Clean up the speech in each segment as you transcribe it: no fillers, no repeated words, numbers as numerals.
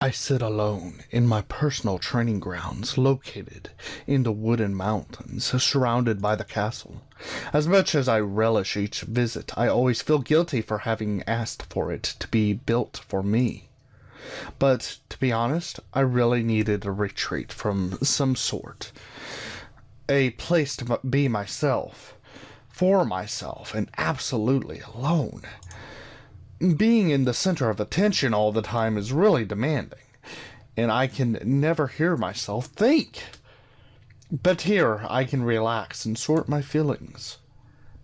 I sit alone in my personal training grounds located in the Wooden Mountains, surrounded by the castle. As much as I relish each visit, I always feel guilty for having asked for it to be built for me. But, to be honest, I really needed a retreat from some sort. A place to be myself, for myself, and absolutely alone. Being in the center of attention all the time is really demanding, and I can never hear myself think. But here I can relax and sort my feelings.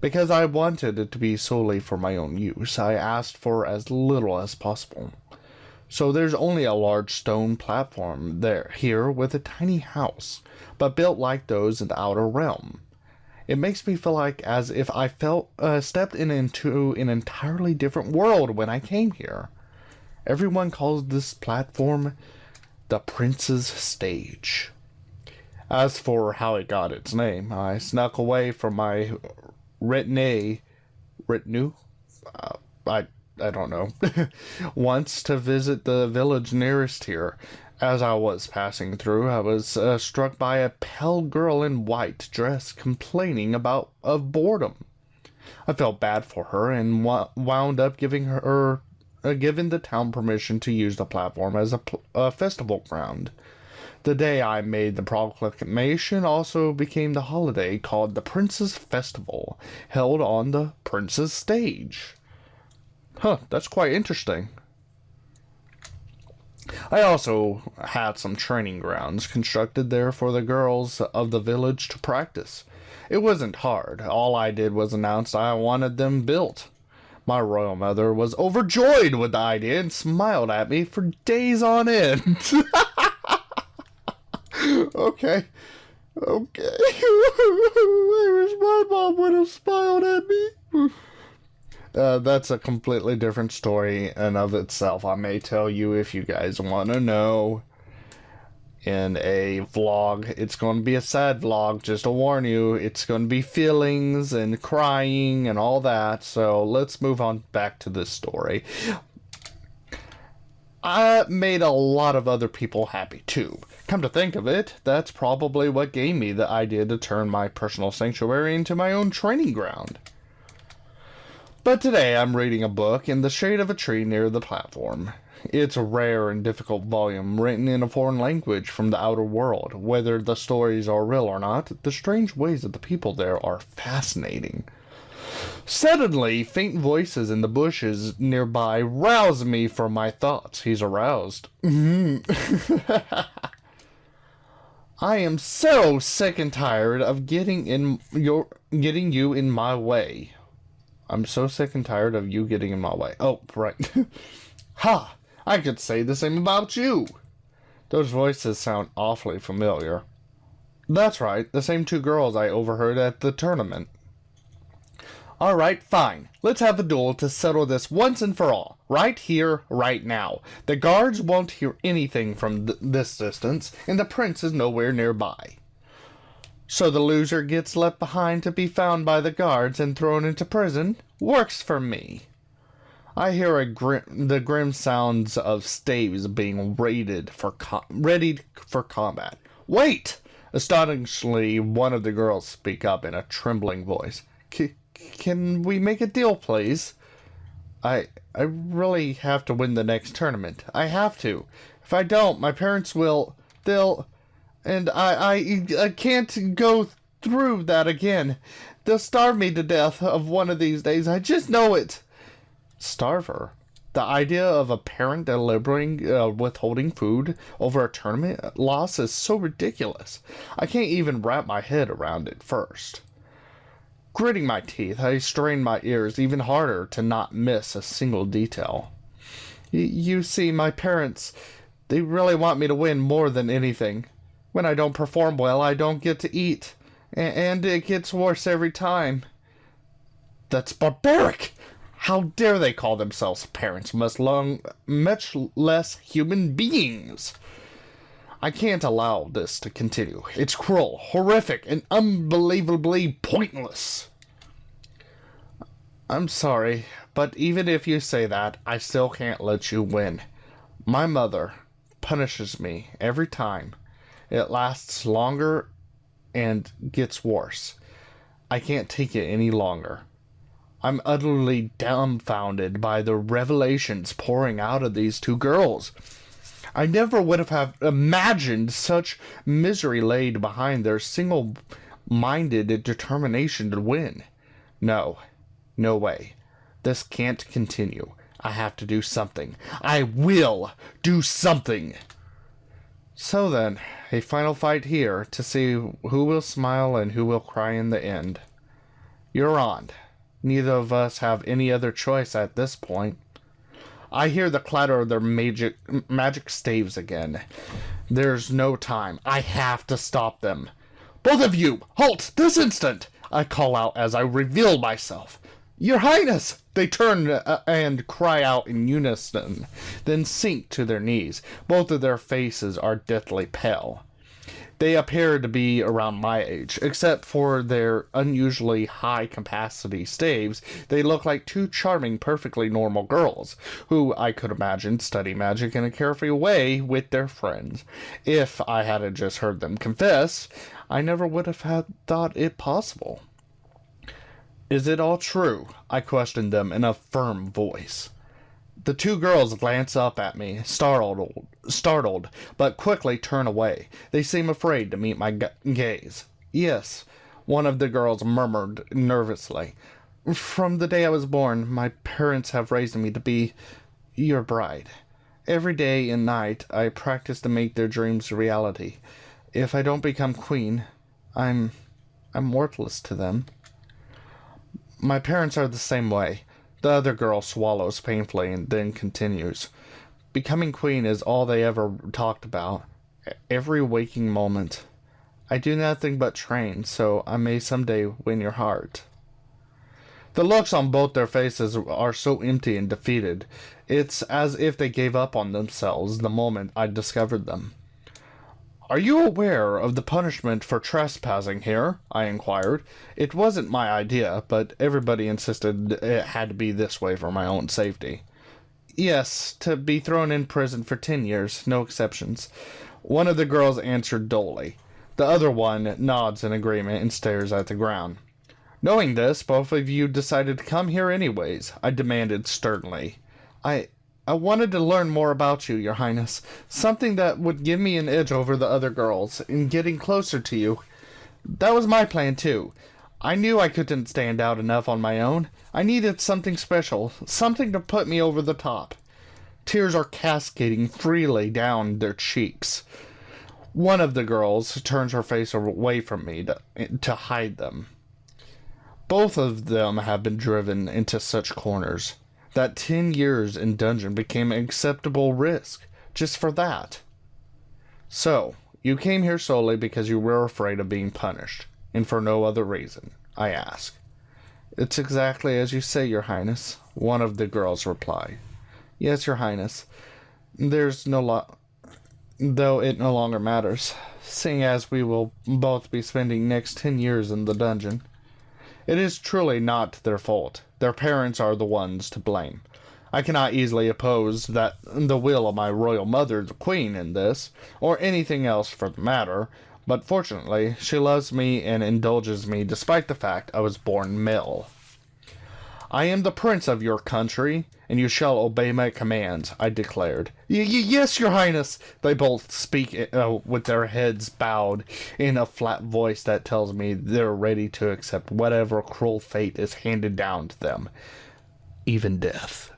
Because I wanted it to be solely for my own use, I asked for as little as possible. So there's only a large stone platform here with a tiny house, but built like those in the outer realm. It makes me feel like as if I stepped into an entirely different world when I came here. Everyone calls this platform the Prince's Stage. As for how it got its name, I snuck away from my retinue? I don't know. Once to visit the village nearest here. As I was passing through, I was struck by a pale girl in white dress complaining of boredom. I felt bad for her and wound up giving the town permission to use the platform as a festival ground. The day I made the proclamation also became the holiday called the Prince's Festival, held on the Prince's Stage. Huh, that's quite interesting. I also had some training grounds constructed there for the girls of the village to practice. It wasn't hard. All I did was announce I wanted them built. My royal mother was overjoyed with the idea and smiled at me for days on end. Okay. I wish my mom would have smiled at me. That's a completely different story in of itself. I may tell you if you guys want to know in a vlog. It's going to be a sad vlog, just to warn you. It's going to be feelings and crying and all that. So let's move on back to this story. I made a lot of other people happy too. Come to think of it, that's probably what gave me the idea to turn my personal sanctuary into my own training ground. But today I'm reading a book in the shade of a tree near the platform. It's a rare and difficult volume written in a foreign language from the outer world. Whether the stories are real or not, the strange ways of the people there are fascinating. Suddenly, faint voices in the bushes nearby rouse me from my thoughts. He's aroused. I am so sick and tired of getting you in my way. I'm so sick and tired of you getting in my way. Oh, right. Ha! I could say the same about you. Those voices sound awfully familiar. That's right, the same two girls I overheard at the tournament. Alright, fine. Let's have a duel to settle this once and for all. Right here, right now. The guards won't hear anything from this distance, and the prince is nowhere nearby. So the loser gets left behind to be found by the guards and thrown into prison? Works for me. I hear the grim sounds of staves being readied for combat. Wait! Astonishingly, one of the girls speak up in a trembling voice. Can we make a deal, please? I really have to win the next tournament. I have to. If I don't, my parents they'll... And I can't go through that again. They'll starve me to death of one of these days. I just know it. Starve her? The idea of a parent deliberating withholding food over a tournament loss is so ridiculous. I can't even wrap my head around it first. Gritting my teeth, I strain my ears even harder to not miss a single detail. You see, my parents, they really want me to win more than anything. When I don't perform well, I don't get to eat. And it gets worse every time. That's barbaric! How dare they call themselves parents, much less human beings? I can't allow this to continue. It's cruel, horrific, and unbelievably pointless. I'm sorry, but even if you say that, I still can't let you win. My mother, punishes me every time. It lasts longer and gets worse. I can't take it any longer. I'm utterly dumbfounded by the revelations pouring out of these two girls. I never would have imagined such misery laid behind their single-minded determination to win. No way. This can't continue. I have to do something. I will do something. So then, a final fight here to see who will smile and who will cry in the end. You're on. Neither of us have any other choice at this point. I hear the clatter of their magic staves again. There's no time. I have to stop them. Both of you, halt this instant! I call out as I reveal myself. Your Highness! They turn and cry out in unison, then sink to their knees. Both of their faces are deathly pale. They appear to be around my age. Except for their unusually high-capacity staves, they look like two charming, perfectly normal girls, who I could imagine study magic in a carefree way with their friends. If I hadn't just heard them confess, I never would have thought it possible. Is it all true? I questioned them in a firm voice. The two girls glance up at me, startled, but quickly turn away. They seem afraid to meet my gaze. Yes, one of the girls murmured nervously. From the day I was born, my parents have raised me to be your bride. Every day and night, I practice to make their dreams a reality. If I don't become queen, I'm worthless to them. My parents are the same way. The other girl swallows painfully and then continues. Becoming queen is all they ever talked about. Every waking moment. I do nothing but train, so I may someday win your heart. The looks on both their faces are so empty and defeated. It's as if they gave up on themselves the moment I discovered them. Are you aware of the punishment for trespassing here? I inquired. It wasn't my idea, but everybody insisted it had to be this way for my own safety. Yes, to be thrown in prison for 10 years, no exceptions. One of the girls answered dully. The other one nods in agreement and stares at the ground. Knowing this, both of you decided to come here anyways, I demanded sternly. I wanted to learn more about you, Your Highness. Something that would give me an edge over the other girls in getting closer to you. That was my plan, too. I knew I couldn't stand out enough on my own. I needed something special, something to put me over the top. Tears are cascading freely down their cheeks. One of the girls turns her face away from me to hide them. Both of them have been driven into such corners that 10 years in dungeon became an acceptable risk, just for that. So, you came here solely because you were afraid of being punished, and for no other reason, I ask. It's exactly as you say, Your Highness, one of the girls replied. Yes, Your Highness. Though it no longer matters, seeing as we will both be spending next 10 years in the dungeon. It is truly not their fault. Their parents are the ones to blame. I cannot easily oppose the will of my royal mother, the queen, in this, or anything else for the matter, but fortunately, she loves me and indulges me despite the fact I was born male. I am the prince of your country, and you shall obey my commands, I declared. Yes, Your Highness! They both speak with their heads bowed in a flat voice that tells me they're ready to accept whatever cruel fate is handed down to them, even death.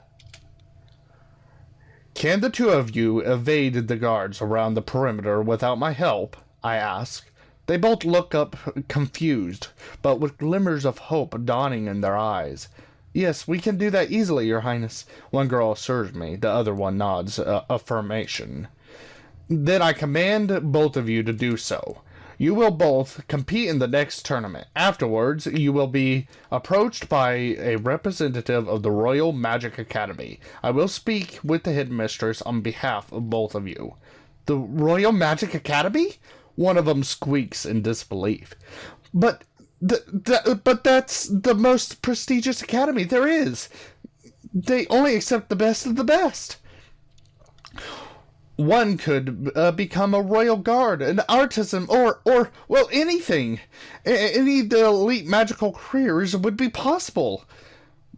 Can the two of you evade the guards around the perimeter without my help? I ask. They both look up confused, but with glimmers of hope dawning in their eyes. Yes, we can do that easily, Your Highness. One girl assures me, the other one nods affirmation. Then I command both of you to do so. You will both compete in the next tournament. Afterwards, you will be approached by a representative of the Royal Magic Academy. I will speak with the headmistress on behalf of both of you. The Royal Magic Academy? One of them squeaks in disbelief. But that's the most prestigious academy there is. They only accept the best of the best. One could become a royal guard, an artisan, well, anything. Any of the elite magical careers would be possible.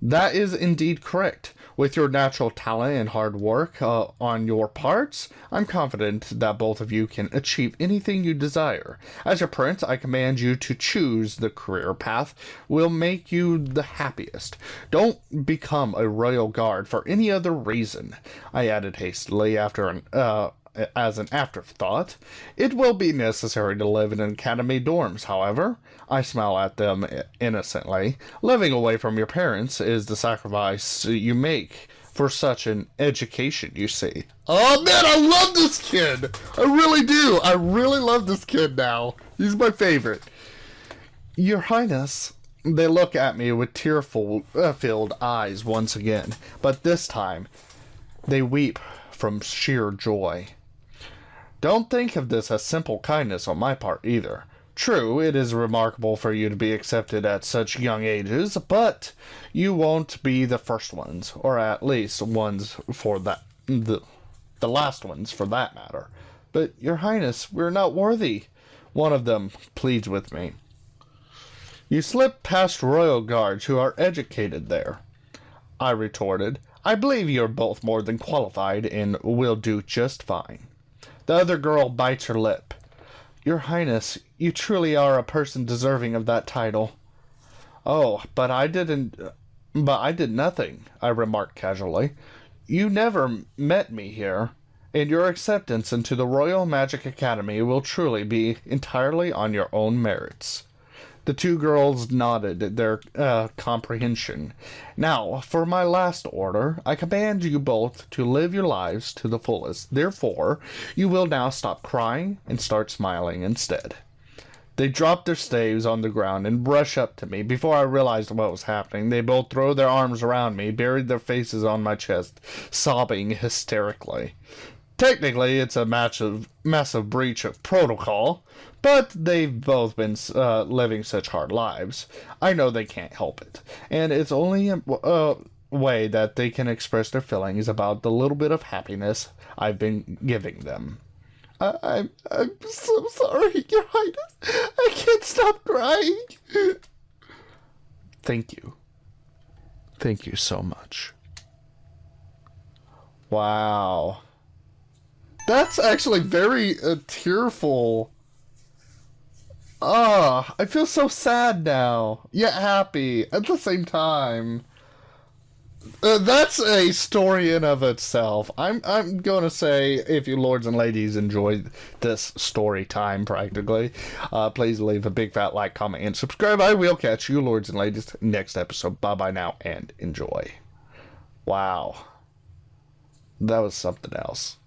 That is indeed correct. With your natural talent and hard work on your parts, I'm confident that both of you can achieve anything you desire. As your prince, I command you to choose the career path will make you the happiest. Don't become a royal guard for any other reason, I added hastily as an afterthought. It will be necessary to live in academy dorms, however. I smile at them innocently. Living away from your parents is the sacrifice you make for such an education, you see. Oh man, I love this kid! I really do! I really love this kid now. He's my favorite. Your Highness. They look at me with tear-filled eyes once again, but this time they weep from sheer joy. Don't think of this as simple kindness on my part either. True, it is remarkable for you to be accepted at such young ages, but you won't be the first ones, or at least ones for that, the last ones for that matter. But, Your Highness, we're not worthy. One of them pleads with me. You slip past royal guards who are educated there, I retorted. I believe you're both more than qualified and will do just fine. The other girl bites her lip. Your Highness, you truly are a person deserving of that title. Oh, but I did nothing, I remarked casually. You never met me here, and your acceptance into the Royal Magic Academy will truly be entirely on your own merits. The two girls nodded their comprehension. Now, for my last order, I command you both to live your lives to the fullest. Therefore, you will now stop crying and start smiling instead. They drop their staves on the ground and brush up to me. Before I realized what was happening, they both throw their arms around me, buried their faces on my chest, sobbing hysterically. Technically, it's a massive breach of protocol, but they've both been living such hard lives. I know they can't help it, and it's only a way that they can express their feelings about the little bit of happiness I've been giving them. I'm so sorry, Your Highness. I can't stop crying. Thank you. Thank you so much. Wow. That's actually very tearful. Ah, I feel so sad now, yet happy at the same time. That's a story in of itself. I'm going to say, if you lords and ladies enjoyed this story time, practically, please leave a big fat like, comment, and subscribe. I will catch you, lords and ladies, next episode. Bye-bye now, and enjoy. Wow. That was something else.